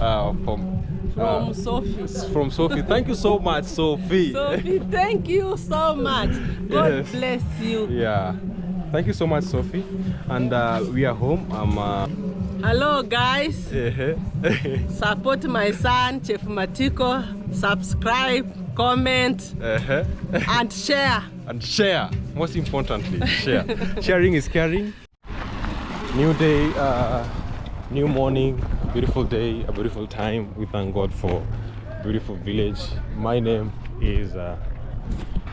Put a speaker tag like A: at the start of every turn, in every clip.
A: from Sophie.
B: From Sophie. Thank you so much, Sophie.
A: Sophie, thank you so much. God
B: Yes.
A: bless you.
B: Yeah. Thank you so much, Sophie. And we are home.
A: Hello, guys. Support my son, Chef Matiko. Subscribe, comment, and share.
B: And share. Most importantly, share. Sharing is caring. New day, new morning, beautiful day, a beautiful time. We thank God for beautiful village. My name is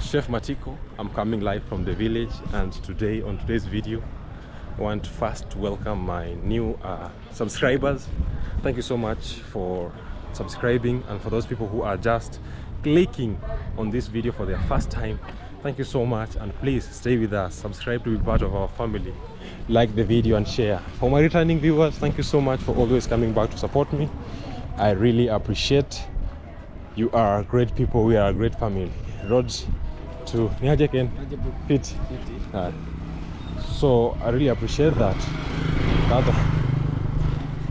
B: Chef Matiko. I'm coming live from the village, and today on today's video I want to first welcome my new subscribers. Thank you so much for subscribing, and for those people who are just clicking on this video for their first time, thank you so much, and please stay with us, subscribe to be part of our family, like the video and share. For my returning viewers, thank you so much for always coming back to support me. I really appreciate. You are great people, we are a great family. Roads to fit. So I really appreciate that.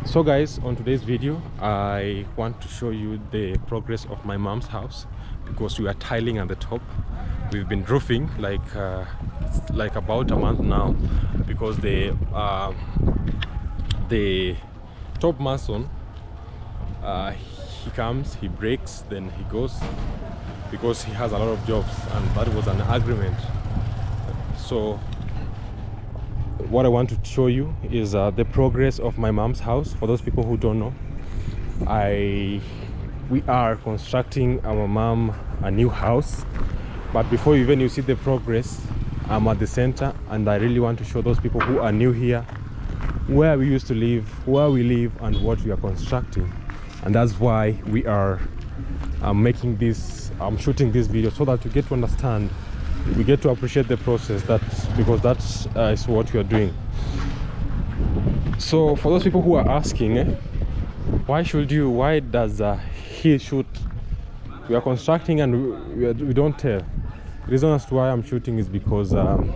B: So guys, on today's video I want to show you the progress of my mom's house, because we are tiling at the top. We've been roofing like about a month now, because the top mason, he comes, he breaks, then he goes, because he has a lot of jobs, and that was an agreement. So what I want to show you is the progress of my mom's house. For those people who don't know, we are constructing our mom a new house, but before even you see the progress, I'm at the center, and I really want to show those people who are new here where we used to live, where we live, and what we are constructing. And that's why we are making this, I'm shooting this video, so that you get to understand, we get to appreciate the process, because that's is what we are doing. So for those people who are asking, why does he shoot? We are constructing and we don't tell. The reason as to why I'm shooting is because one,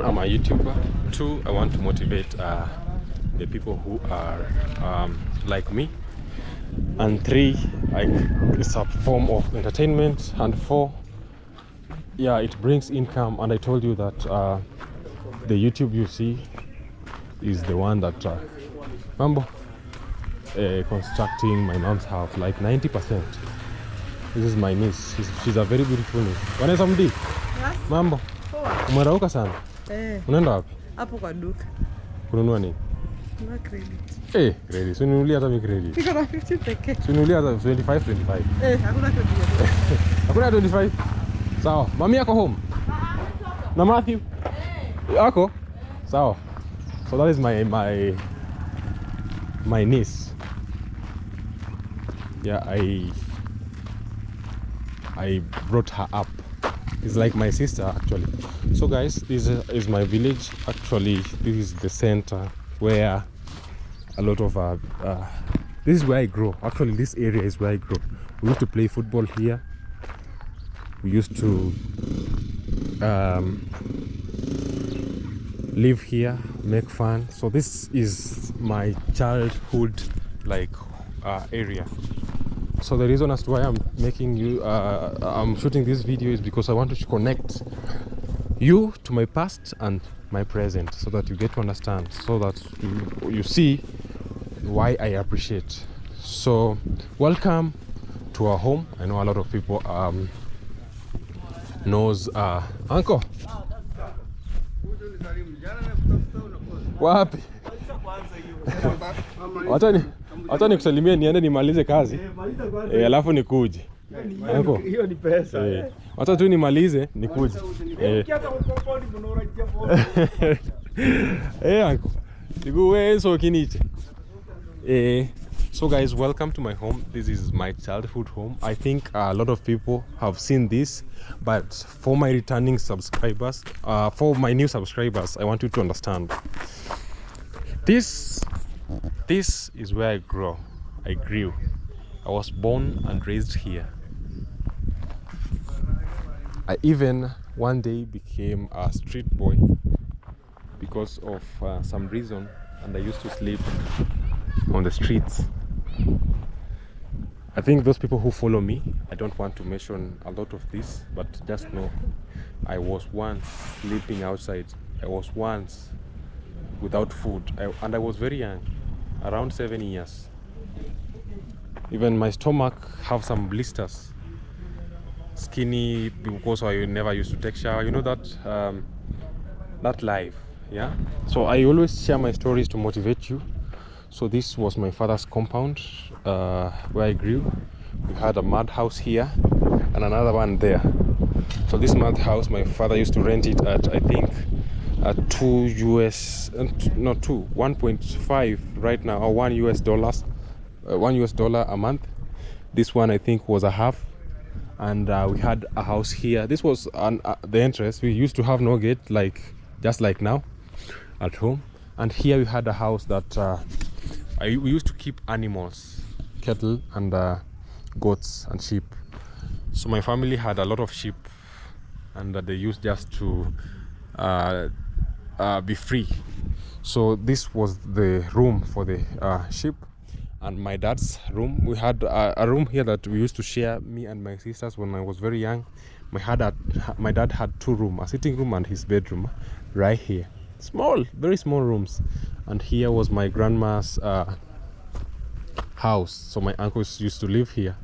B: I'm a YouTuber. Two, I want to motivate the people who are like me. And three, it's a form of entertainment. And four, yeah, it brings income. And I told you that the YouTube you see is the one that Mambo constructing my mom's house, like 90%. This is my niece. She's a very beautiful niece. Wanaweza mdi? Yes. Mambo. Poa. Umerauka sana? Unaenda wapi?
C: Hapo kwa duka.
B: Kununua nini?
C: Kuna credit.
B: Credit. Ununulia hata mimi credit.
C: Niko na 50 pekee.
B: Ununulia hata 25.
C: Hakuna credit.
B: Hakuna 25. Sawa. Mami yako home? Na Matthew? Yako? Sawa. So that is my niece. Yeah, I brought her up. It's like my sister actually. So guys, this is my village. Actually, this is the center where a lot of this is where I grow. Actually, this area is where I grow. We used to play football here. We used to live here, make fun. So this is my childhood area. So the reason as to why I'm making you I'm shooting this video is because I want to connect you to my past and my present, so that you get to understand, so that you see why I appreciate. So welcome to our home. I know a lot of people knows uncle wapi. Wacha nikusalimie niende nimalize kazi. Alafu nikuje.
D: Hiyo ni pesa.
B: Wacha tu nimalize nikuje. Uncle. Niguwe so kiniche. So guys, welcome to my home. This is my childhood home. I think a lot of people have seen this, but for my returning subscribers, for my new subscribers, I want you to understand. This is where I grew. I was born and raised here. I even one day became a street boy because of some reason, and I used to sleep on the streets. I think those people who follow me, I don't want to mention a lot of this, but just know I was once sleeping outside. I was once without food, and I was very young, around 7 years. Even my stomach have some blisters, skinny, because I never used to take shower. You know that life, yeah. So I always share my stories to motivate you. So this was my father's compound where I grew. We had a mud house here and another one there. So this mud house, my father used to rent it at, I think, at 1.5 right now, or $1 US a month. This one I think was a half, and we had a house here. This was the entrance. We used to have no gate, just like now at home. And here we had a house that we used to keep animals, cattle and goats and sheep. So my family had a lot of sheep, and they used just to be free. So this was the room for the sheep, and my dad's room. We had a room here that we used to share, me and my sisters, when I was very young. My dad had 2 rooms, a sitting room and his bedroom right here. Small, very small rooms. And here was my grandma's house. So my uncles used to live here.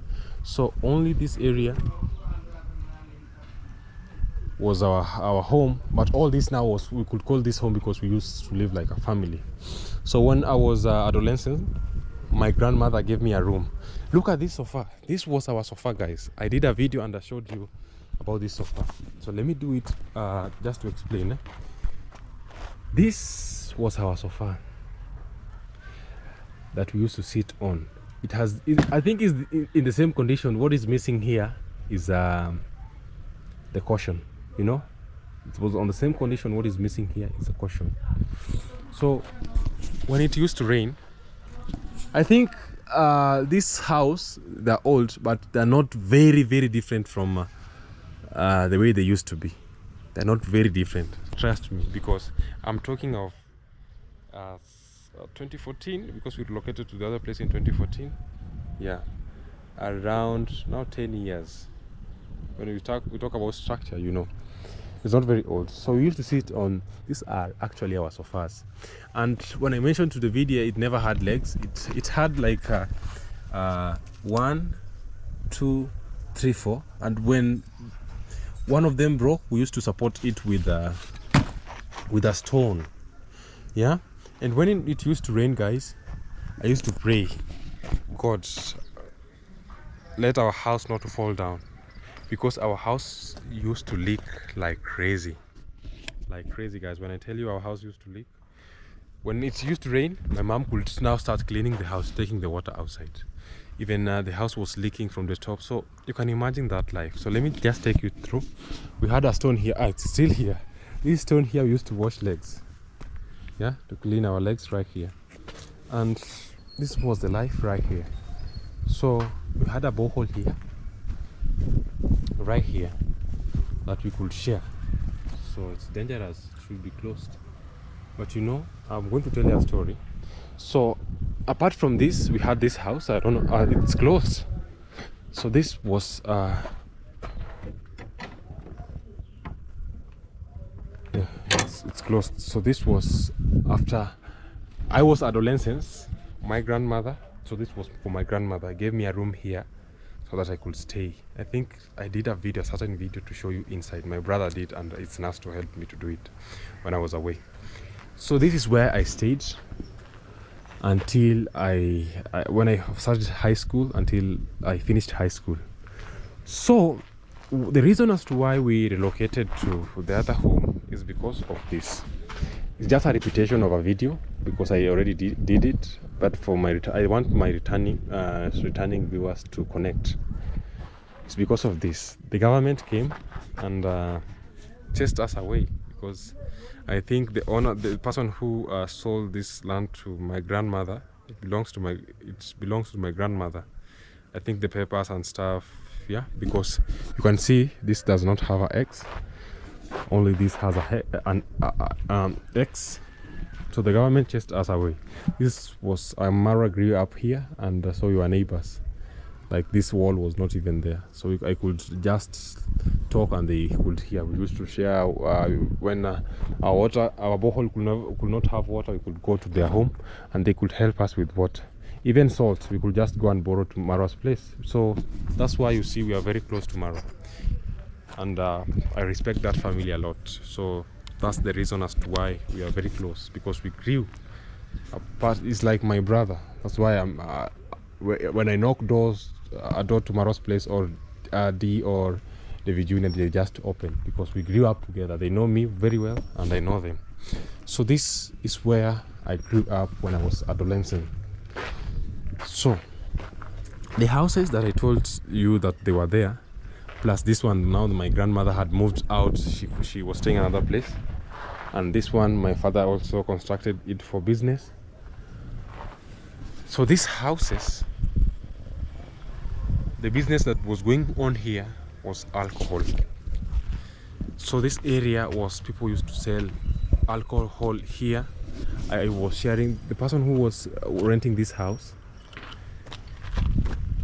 B: So only this area was our home, but all this now we could call this home because we used to live like a family. So when I was adolescent, my grandmother gave me a room. Look at this sofa. This was our sofa, guys. I did a video and I showed you about this sofa. So let me do it just to explain. This was our sofa that we used to sit on. I think is in the same condition. What is missing here is the cushion. You know, it was on the same condition. What is missing here is a cushion. So when it used to rain, I think this house, they're old, but they're not very different from the way they used to be. They're not very different, trust me, because I'm talking of 2014, because we relocated to the other place in 2014. Yeah, around now 10 years. When we talk about structure, you know, it's not very old. So we used to sit on, these are actually our sofas. And when I mentioned to the video, it never had legs. It had like 1, 2, 3, 4, and when one of them broke, we used to support it with a stone. Yeah, and when it used to rain, guys, I used to pray, God, let our house not to fall down, because our house used to leak like crazy, guys. When I tell you our house used to leak, when it used to rain, my mom could now start cleaning the house, taking the water outside. Even the house was leaking from the top, so you can imagine that life. So let me just take you through. We had a stone here. It's still here. This stone here we used to wash legs, yeah, to clean our legs right here. And this was the life right here. So we had a borehole here, right here, that we could share. So it's dangerous, it should be closed. But you know, I'm going to tell you a story. So apart from this, we had this house. I don't know, it's closed. So this was yeah, it's closed. So this was after I was adolescence. My grandmother, so this was for my grandmother, gave me a room here so that I could stay. I think I did a certain video to show you inside. My brother did, and it's nice to help me to do it when I was away. So this is where I stayed until when I started high school, until I finished high school. So the reason as to why we relocated to the other home is because of this. It's just a repetition of a video because I already did it, but for I want my returning viewers to connect. It's because of this. The government came and chased us away, because I think the person who sold this land to my grandmother, it belongs to my grandmother. I think the papers and stuff, yeah, because you can see this does not have an X, only this has an X. So the government chased us away. This was Mara grew up here, and so we were neighbors. Like this wall was not even there, so I could just talk and they could hear. We used to share when our borehole could not have water. We could go to their home and they could help us with water. Even salt, we could just go and borrow to Mara's place. So that's why you see we are very close to Mara, and I respect that family a lot. So that's the reason as to why we are very close, because we grew apart. It's like my brother. That's why I'm when I knock doors, a door to Mara's place or D or David Jr., they just open because we grew up together. They know me very well and I know them. So this is where I grew up when I was adolescent. So the houses that I told you that they were there, plus this one, now my grandmother had moved out. She was staying in another place, and this one my father also constructed it for business. So these houses, the business that was going on here was alcohol. So this area was, people used to sell alcohol here. I was sharing, the person who was renting this house,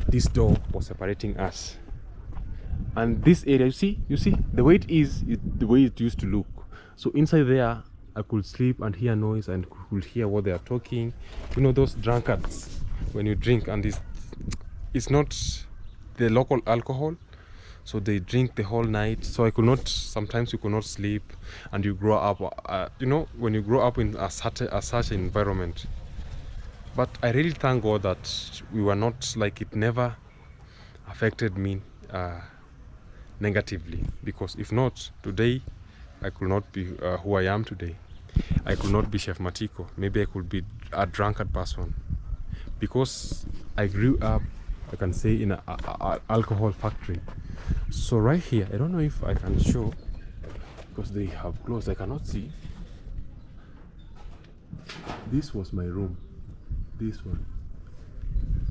B: this door was separating us. And this area, you see the way it is the way it used to look. So inside there I could sleep and hear noise and could hear what they are talking. You know those drunkards, when you drink and it's not the local alcohol, so they drink the whole night. So I could not, sometimes you could not sleep, and you grow up you know, when you grow up in such an environment. But I really thank God that we were not, like, it never affected me negatively, because if not, today I could not be who I am today. I could not be Chef Matiko. Maybe I could be a drunkard person, because I grew up, I can say, in an alcohol factory. So right here, I don't know if I can show, because they have closed, I cannot see. This was my room, this one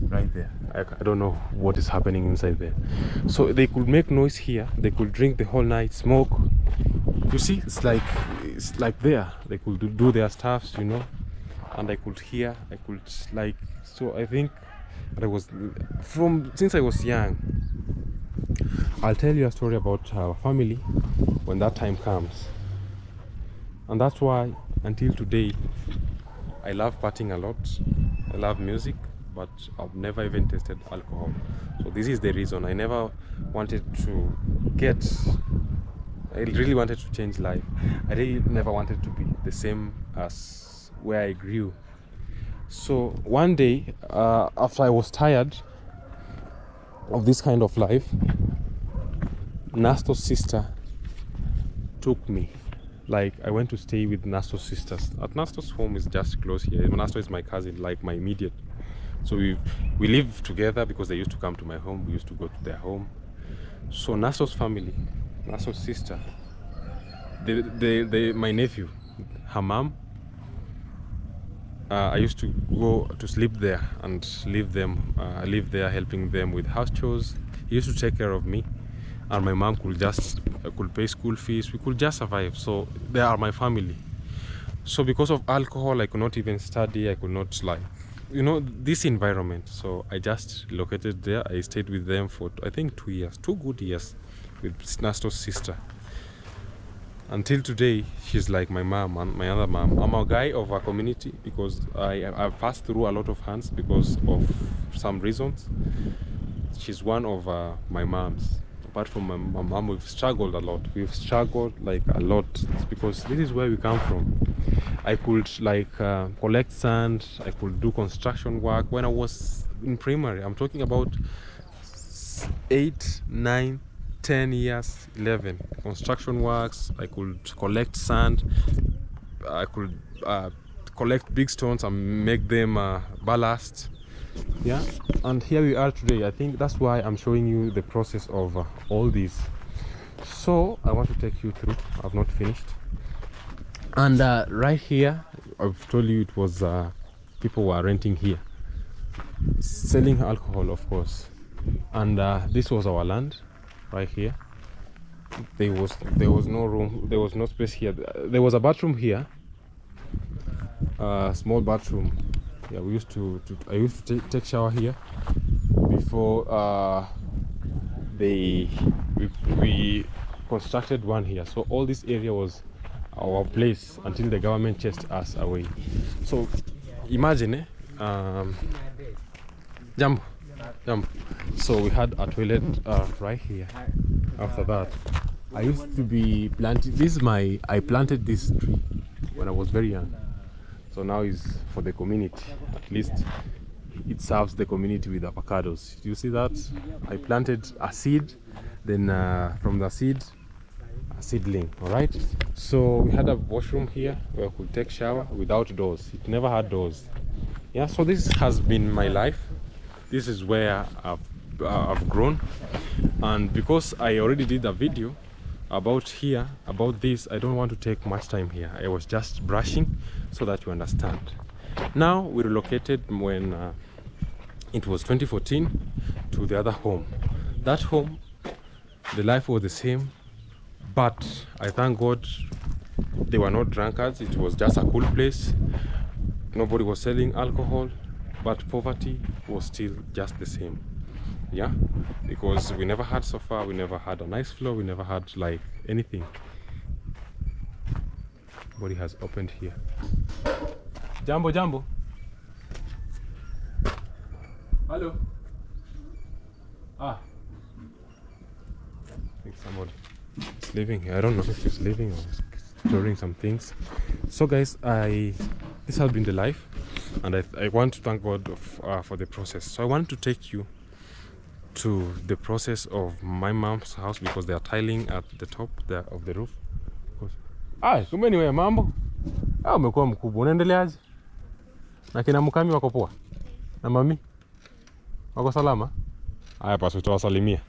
B: right there. I don't know what is happening inside there. So they could make noise here, they could drink the whole night, smoke. You see, it's like there they could do their stuffs, you know, and I could hear, I could, like, so I think that I was, from since I was young. I'll tell you a story about our family when that time comes, and that's why until today I love partying a lot. I love music, but I've never even tasted alcohol. So this is the reason. I never wanted to I really wanted to change life. I really never wanted to be the same as where I grew. So one day, after I was tired of this kind of life, Nasto's sister took me. Like, I went to stay with Nasto's sisters. At Nasto's home is just close here. Nasto is my cousin, like my immediate. So we live together because they used to come to my home. We used to go to their home. So Nasto's family, Nasto's sister, my nephew, her mom, I used to go to sleep there and live there helping them with house chores. He used to take care of me, and my mom could pay school fees. We could just survive. So they are my family. So because of alcohol, I could not even study. I could not, like, you know, this environment. So I just relocated there. I stayed with them for, I think, 2 years, 2 good years with Nasto's sister. Until today, she's like my mom and my other mom. I'm a guy of our community because I passed through a lot of hands because of some reasons. She's one of my moms. Apart from my mom, we've struggled a lot. We've struggled like a lot. It's because this is where we come from. I could, like, collect sand. I could do construction work when I was in primary. I'm talking about 8, 9, 10 years, 11. Construction works. I could collect sand. I could collect big stones and make them ballast. Yeah, and here we are today. I think that's why I'm showing you the process of all this. So I want to take you through. I've not finished. And right here, I've told you it was people were renting here, selling alcohol, of course. And this was our land right here. There was no room, there was no space here. There was a bathroom here, small bathroom. Yeah, I used to take shower here before we constructed one here. So all this area was our place until the government chased us away. So imagine jump. So we had a toilet right here. After that, I used to be planting I planted this tree when I was very young. So now it's for the community. At least it serves the community with avocados. Do you see that? I planted a seed, then from the seed, a seedling. All right. So we had a washroom here where I could take shower without doors. It never had doors. Yeah. So this has been my life. This is where I've grown, and because I already did a video about this, I don't want to take much time here. I was just brushing so that you understand. Now we relocated when it was 2014 to the other home. That home, the life was the same, but I thank God they were not drunkards. It was just a cool place. Nobody was selling alcohol, but poverty was still just the same. Yeah, because we never had sofa, we never had a nice floor, we never had like anything. Body has opened here. Jambo. Hello. I think somebody is living here. I don't know if he's living or storing some things. So guys, this has been the life, and I want to thank God for the process. So I want to take you to the process of my mom's house, because they are tiling at the top of the roof. Kumbe ni wewe mambo? Umekuwa mkubwa, unaendeleaje? Na kina mkami wako poa? Na mami? Wako salama? Haya basi tutawasalimia.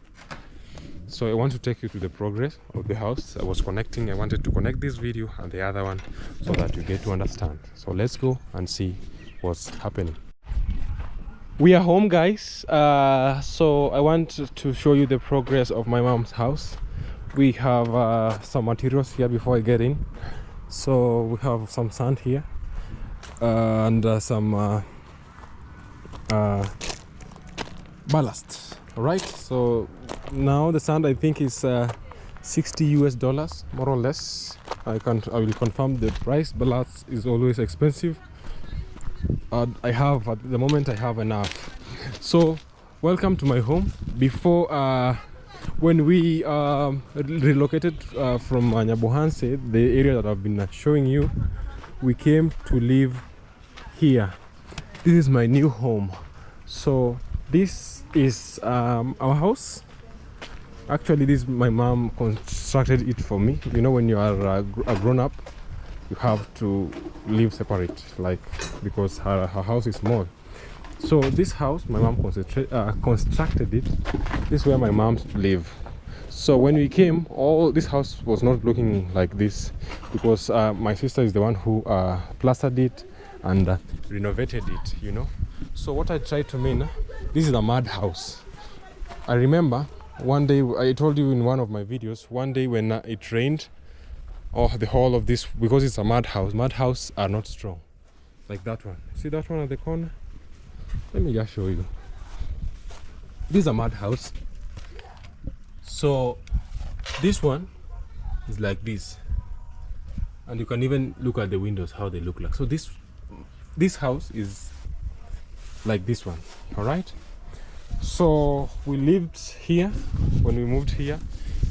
B: So I want to take you to the progress of the house. I wanted to connect this video and the other one so that you get to understand. So let's go and see what's happening. We are home, guys. So I want to show you the progress of my mom's house. We have some materials here before I get in. So we have some sand here and some ballast. All right. So now the sand, I think, is $60 US, more or less. I will confirm the price. Ballast is always expensive. I have at the moment I have enough. So welcome to my home. Before when we relocated from Nyabohanse, the area that I've been showing you, we came to live here. This is my new home. So this is our house. Actually, my mom constructed it for me. You know, when you are a grown-up, you have to live separate, like, because her house is small. So this house, my mom constructed it. This is where my mom live. So when we came, this house was not looking like this, because my sister is the one who plastered it and renovated it, you know. So what I tried to mean, this is a mud house. I remember one day, I told you in one of my videos, one day when it rained, the whole of this, because it's a mud house are not strong, like that one. See that one at the corner? Let me just show you. This is a mud house. So this one is like this, and you can even look at the windows, how they look like. So this house is like this one. All right. So we lived here. When we moved here,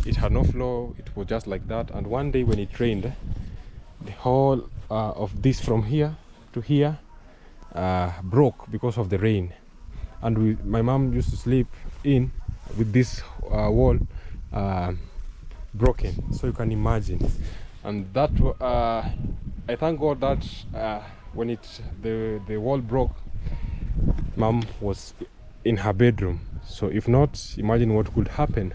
B: it had no floor. It was just like that. And one day when it rained, the whole of this from here to here broke because of the rain. And my mom used to sleep in with this wall broken. So you can imagine. And that I thank God that when the wall broke, mom was in her bedroom. So if not, imagine what could happen.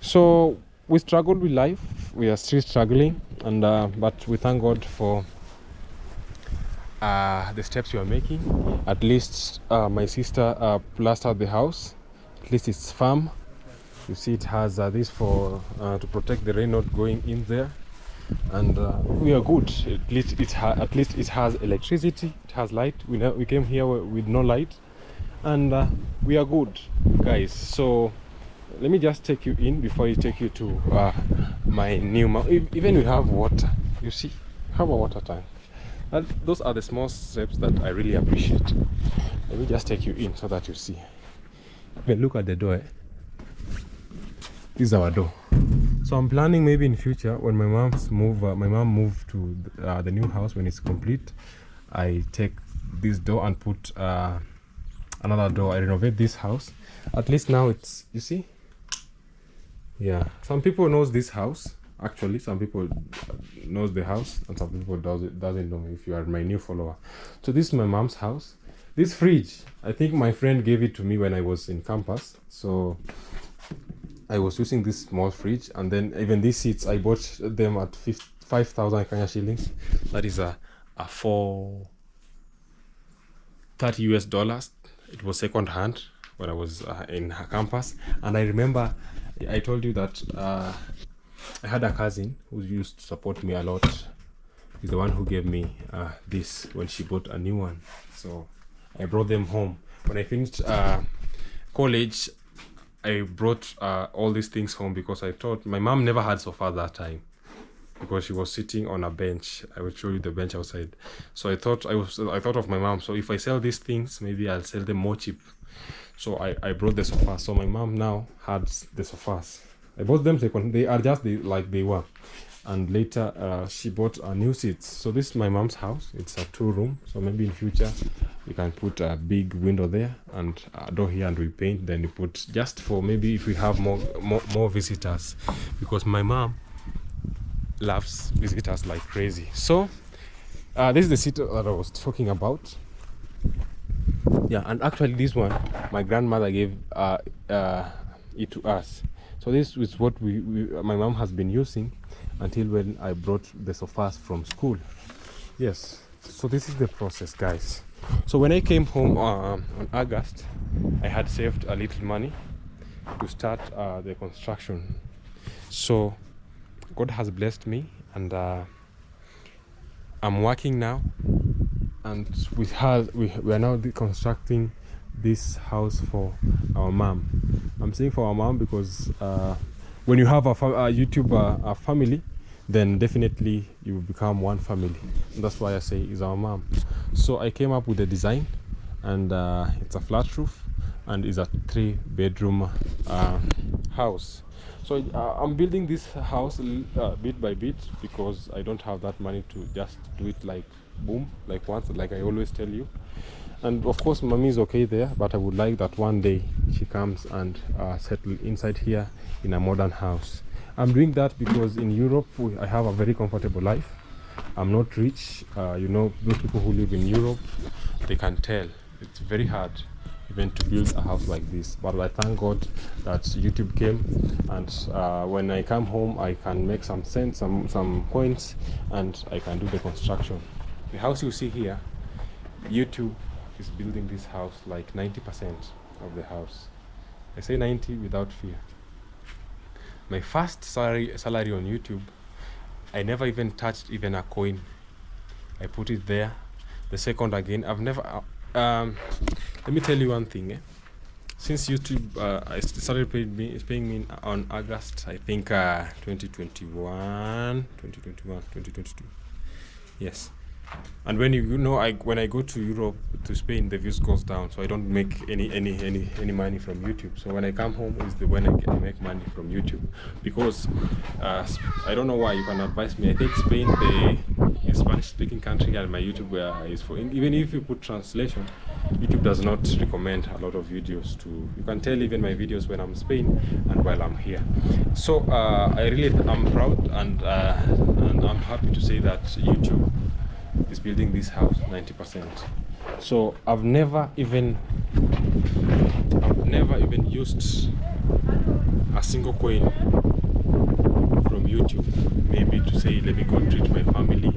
B: So we struggled with life. We are still struggling, and but we thank God for the steps we are making. At least my sister plastered the house. At least it's firm. You see, it has this for to protect the rain not going in there. and we are good. At least it has electricity, it has light. We came here with no light, and we are good, guys. So let me just take you in before I take you to my new even we have water. You see, have a water tank. Those are the small steps that I really appreciate. Let me just take you in so that you see. But look at the door. This is our door. So I'm planning maybe in future when my mom moved to the new house, when it's complete, I take this door and put another door. I renovate this house. At least now it's, you see, yeah, some people knows this house. Actually, some people knows the house and some people doesn't know if you are my new follower. So this is my mom's house. This fridge, I think my friend gave it to me when I was in campus. So I was using this small fridge, and then even these seats I bought them at 5,000 Kenya shillings. That is a $30 US. It was second hand when I was in campus. And I remember I told you that I had a cousin who used to support me a lot. He's the one who gave me this when she bought a new one. So I brought them home. When I finished college, I brought all these things home because I thought my mom never had sofa that time because she was sitting on a bench. I will show you the bench outside. So I thought of my mom. So if I sell these things, maybe I'll sell them more cheap. So I brought the sofa. So my mom now had the sofas. I bought them second. They are just like they were. And later she bought new seats. So this is my mom's house. It's a 2-room. So maybe in future you can put a big window there and a door here, and we paint. Then you put just for maybe if we have more visitors, because my mom loves visitors like crazy. So this is the seat that I was talking about. Yeah, and actually this one my grandmother gave it to us. So this is what my mom has been using until when I brought the sofas from school. Yes, so this is the process, guys. So when I came home on August, I had saved a little money to start the construction. So God has blessed me, and I'm working now, and we are now constructing this house for our mom. I'm saying for our mom because when you have a YouTube family, then definitely you become one family. And that's why I say is our mom. So I came up with a design, and it's a flat roof, and it's a 3-bedroom house. So I'm building this house bit by bit because I don't have that money to just do it like boom, like once, like I always tell you. And of course mommy is okay there, but I would like that one day she comes and settle inside here in a modern house. I'm doing that because in Europe I have a very comfortable life. I'm not rich. You know, those people who live in Europe, they can tell it's very hard even to build a house like this. But I thank God that YouTube came, and when I come home I can make some sense, some points, and I can do the construction. The house you see here, YouTube is building this house like 90% of the house. I say 90 without fear. My first salary on YouTube, I never even touched even a coin. I put it there. The second again, I've never let me tell you one thing, since YouTube I started paying me on August, I think 2022, yes. And when you know, when I go to Europe, to Spain, the views goes down, so I don't make any money from YouTube. So when I come home is when I make money from YouTube, because I don't know why. You can advise me. I think Spain, the Spanish-speaking country, and my YouTube is for. Even if you put translation, YouTube does not recommend a lot of videos to. You can tell even my videos when I'm in Spain and while I'm here. So I'm proud, and I'm happy to say that YouTube is building this house 90%. So I've never even used a single coin from YouTube, maybe to say let me go treat my family,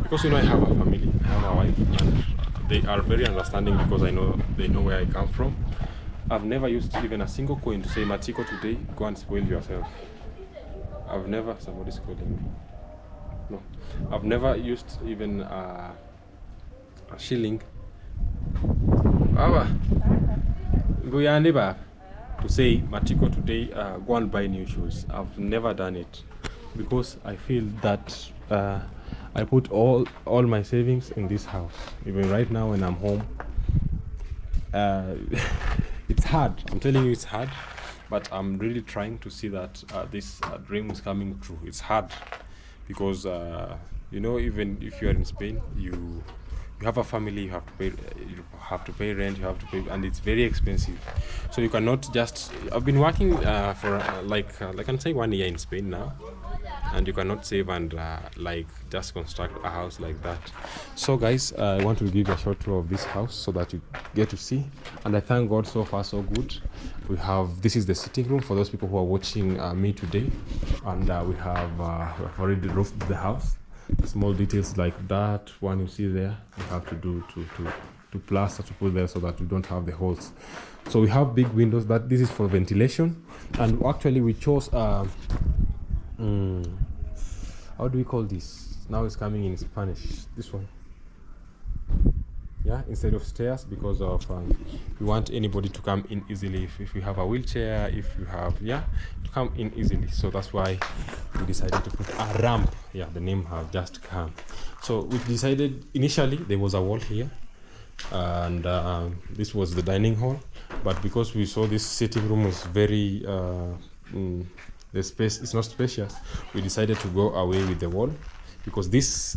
B: because you know I have a family, I have a wife, and they are very understanding because they know where I come from. I've never used even a single coin to say, Matiko, today go and spoil yourself. I've never. Somebody's calling me. No, I've never used even a shilling. Baba, to say Matiko today, go and buy new shoes. I've never done it because I feel that I put all my savings in this house. Even right now when I'm home, it's hard. I'm telling you, it's hard. But I'm really trying to see that this dream is coming true. It's hard because you know, even if you are in Spain, you have a family, you have to pay rent, you have to pay, and it's very expensive. So you cannot just. I've been working for like I'm saying 1 year in Spain now, and you cannot save and like just construct a house like that. So guys, I want to give a short tour of this house so that you get to see, and I thank God so far so good. We have, this is the sitting room for those people who are watching me today, and we have already roofed the house. The small details like that one you see there, we have to do to plaster, to put there so that we don't have the holes. So we have big windows, that this is for ventilation. And actually we chose how do we call this? Now it's coming in Spanish, this one, yeah, instead of stairs, because of we want anybody to come in easily. If you have a wheelchair, if you have, yeah, to come in easily. So that's why we decided to put a ramp. Yeah, the name have just come. So we decided, initially there was a wall here, and this was the dining hall, but because we saw this sitting room was very the space is not spacious, we decided to go away with the wall, because this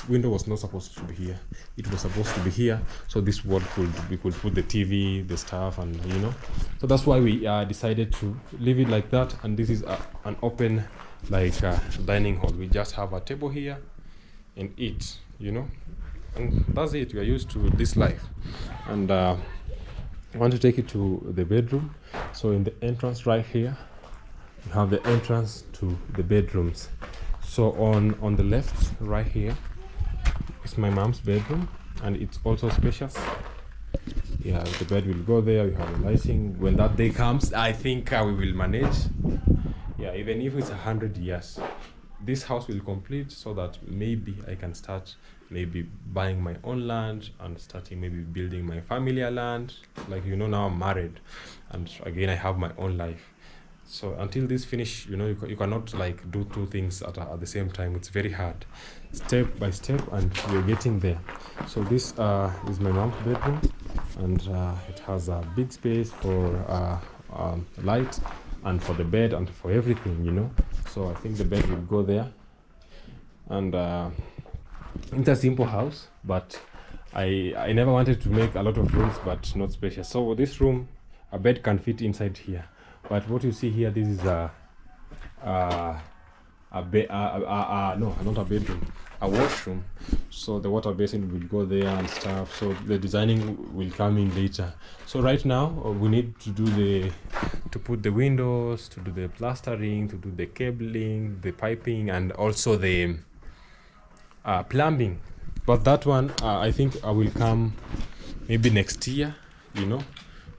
B: window was not supposed to be here. It was supposed to be here, so this wall we could put the TV, the stuff, and you know. So that's why we decided to leave it like that. And this is an open like dining hall. We just have a table here and eat, you know, and that's it. We are used to this life. And I want to take you to the bedroom. So in the entrance right here, we have the entrance to the bedrooms. So on the left right here is my mom's bedroom, and it's also spacious. Yeah, the bed will go there. We have the lighting. When that day comes, I think we will manage. Yeah, even if it's 100 years, this house will complete, so that maybe I can start maybe buying my own land and starting maybe building my family land. Like, you know, now I'm married, and again I have my own life. So until this finish, you know, you cannot like do two things at the same time. It's very hard, step by step, and we're getting there. So this is my mom's bedroom, and it has a big space for light and for the bed and for everything, you know. So I think the bed will go there, and it's a simple house, but I never wanted to make a lot of rooms, but not spacious. So this room, a bed can fit inside here. But what you see here, this is no, not a bedroom, a washroom. So the water basin will go there and stuff. So the designing will come in later. So right now we need to do to put the windows, to do the plastering, to do the cabling, the piping, and also the plumbing. But that one, I think I will come maybe next year, you know,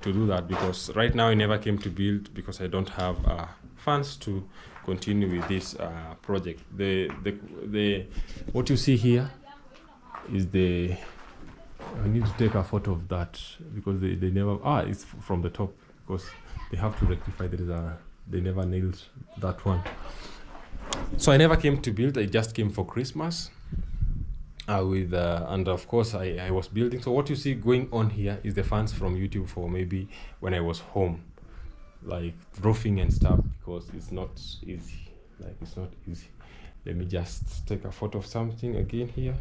B: to do that, because right now I never came to build because I don't have funds to continue with this project. The what you see here is I need to take a photo of that, because they never it's from the top, because they have to rectify they never nailed that one. So I never came to build, I just came for Christmas. And of course I was building. So what you see going on here is the funds from YouTube for maybe when I was home, like roofing and stuff, because it's not easy. Like, it's not easy. Let me just take a photo of something again here.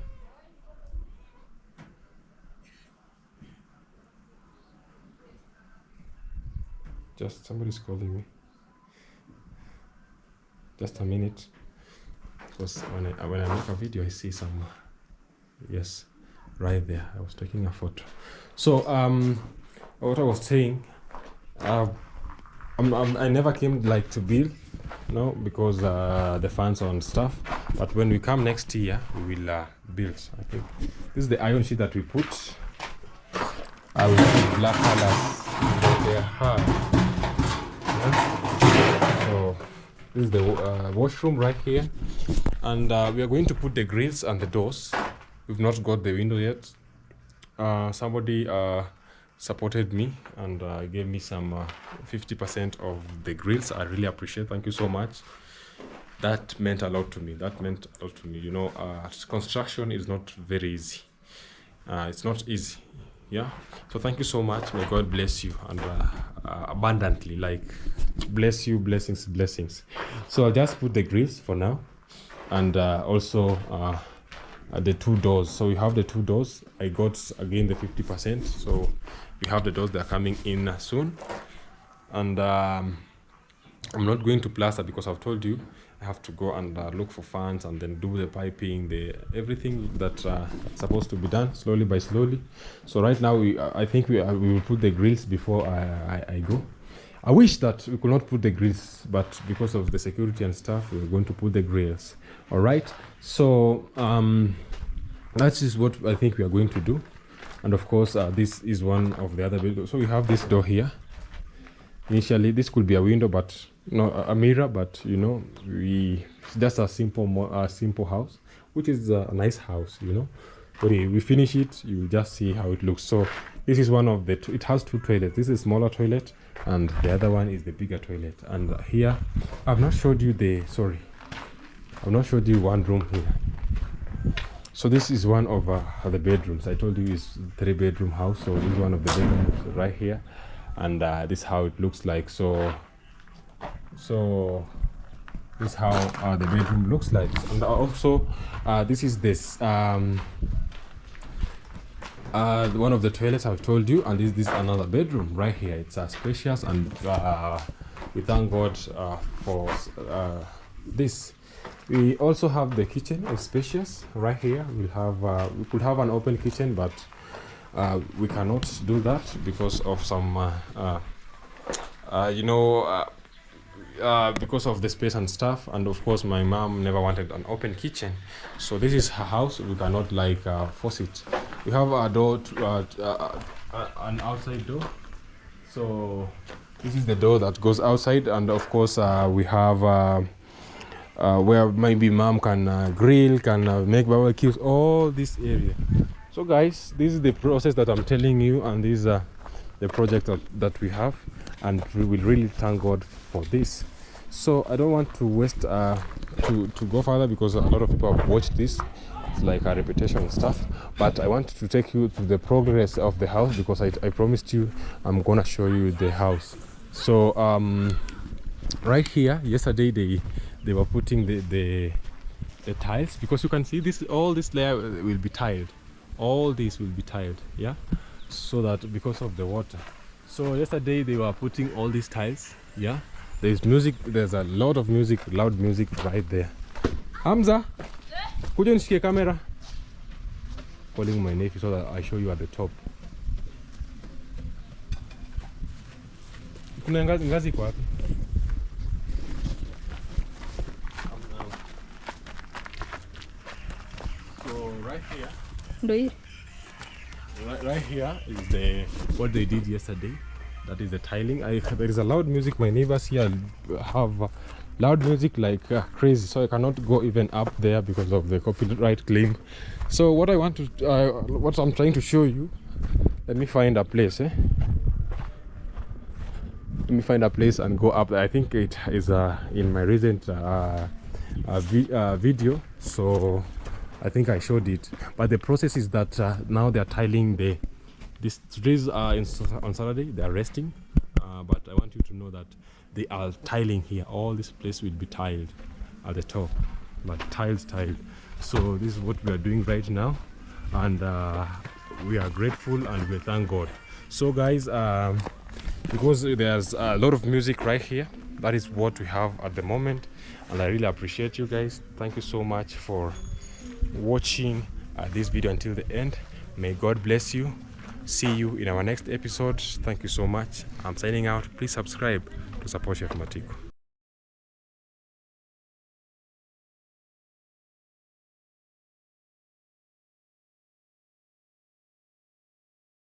B: Just somebody's calling me. Just a minute, because when I make a video I see some. Yes, right there. I was taking a photo. So what I was saying, I never came like to build, no, because the fans on stuff. But when we come next year, we will build. I think this is the iron sheet that we put. I will put black colors there. Yeah. So this is the washroom right here. And we are going to put the grills and the doors. We've not got the window yet. Somebody supported me and gave me some 50% of the grills. I really appreciate. Thank you so much. That meant a lot to me. You know, construction is not very easy. It's not easy. Yeah. So thank you so much. May God bless you and abundantly, like bless you, blessings. So I'll just put the grills for now, and also the 2 doors. So we have the 2 doors. I got again the 50%. So we have the doors that are coming in soon, and I'm not going to plaster because I've told you I have to go and look for fans and then do the piping, everything that's supposed to be done slowly by slowly. So right now I think we will put the grills before I go. I wish that we could not put the grills, but because of the security and stuff, we're going to put the grills. All right. So that is what I think we are going to do. And of course, this is one of the other buildings. So we have this door here. Initially, this could be a window, but no, a mirror. But you know, that's a simple house, which is a nice house. You know, when we finish it, you will just see how it looks. So this is one of the. It has 2 toilets. This is a smaller toilet, and the other one is the bigger toilet. And here, I've not showed you one room here. So this is one of the bedrooms. I told you it's 3-bedroom house. So this is one of the bedrooms right here. And this is how it looks like. So this is how the bedroom looks like. And also this is one of the toilets I've told you, and this is another bedroom right here. It's spacious, and we thank God for this. We also have the kitchen. It's spacious right here. We could have an open kitchen, but we cannot do that because of some because of the space and stuff. And of course my mom never wanted an open kitchen, so this is her house. We cannot force it. We have a door an outside door. So this is the door that goes outside, and of course we have where maybe mom can grill, can make barbecues, all this area. So guys, this is the process that I'm telling you, and this is the project that we have, and we will really thank God for this. So I don't want to waste to go further, because a lot of people have watched this. It's like a repetition and stuff, but I want to take you to the progress of the house, because I promised you I'm gonna show you the house. So right here, yesterday they were putting the tiles, because you can see all this layer will be tiled. All this will be tiled, yeah, so that because of the water. So yesterday they were putting all these tiles, yeah. There's music, there's a lot of music, loud music right there. Hamza, could you shake camera? Calling my nephew so that I show you at the top. Kuna ngazi kwa wapi? So right here, right here is what they did yesterday. That is the tiling. There is a loud music. My neighbors here have loud music like crazy, so I cannot go even up there because of the copyright claim. So what I'm trying to show you, let me find a place. Let me find a place and go up there. I think it is in my recent video, so I think I showed it. But the process is that now they are tiling these trees on Saturday. They are resting, but I want you to know that they are tiling here. All this place will be tiled at the top, but tiled. So this is what we are doing right now, and we are grateful and we thank God. So guys, because there's a lot of music right here, that is what we have at the moment, and I really appreciate you guys. Thank you so much for watching this video until the end. May God bless you. See you in our next episode. Thank you so much. I'm signing out. Please subscribe to support Chef Matiko.